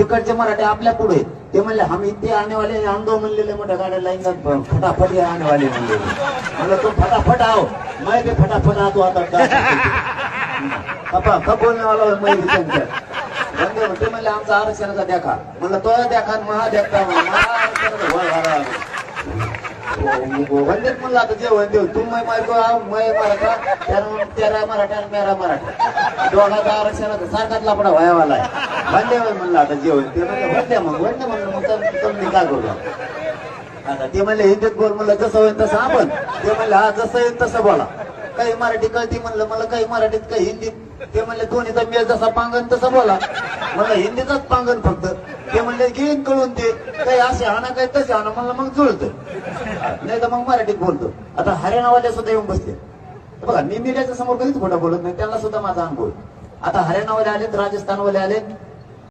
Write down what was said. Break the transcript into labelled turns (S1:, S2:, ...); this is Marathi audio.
S1: तिकडचे मराठी आपल्या पुढे ते म्हणले हम इथे आने वाले आंदो म्हणलेले मोठ्या गाड्या लाईन फटाफट या आने वाले म्हणले म्हणलं तू फटाफट आओ मैं भी फटाफट आतो आता कपा कप बोलने वाला मैं भी तुमच्या ते म्हणले आमचा आरक्षणाचा देखा म्हणलं तो देखा महा देखता वंदेत म्हणलं आता जेवण देऊ तू मै मारको मै मराठा तेरा मराठा आणि मेरा मराठा दोघांचा आरक्षणाचा सारखाच लपडा व्हायवाला आहे वंदे म्हणलं आता जेवण ते म्हणलं वंदे मग वंदे म्हणलं मग तुम्ही काय करू आता ते म्हणले हिंदीत बोल म्हणलं जसं होईल तसं आपण ते म्हणले हा जसं येईल तसं बोला काही मराठी कळती म्हणलं मला काही मराठीत काही हिंदीत ते म्हणले दोन्हीचा मेल जसा पांगण तसं बोला म्हणलं हिंदीचाच पांगण फक्त ते म्हणले घेईन कळून ते काही असे हाना काही तसे हाना म्हणलं मग जुळतं नाही तर मग मराठीत बोलतो आता हरियाणावाले सुद्धा येऊन बसते बघा मी मीडियाच्या समोर कधीच खोटा बोलत नाही त्यांना सुद्धा माझा अनुभव आता हरियाणावाले आलेत राजस्थानवाले आलेत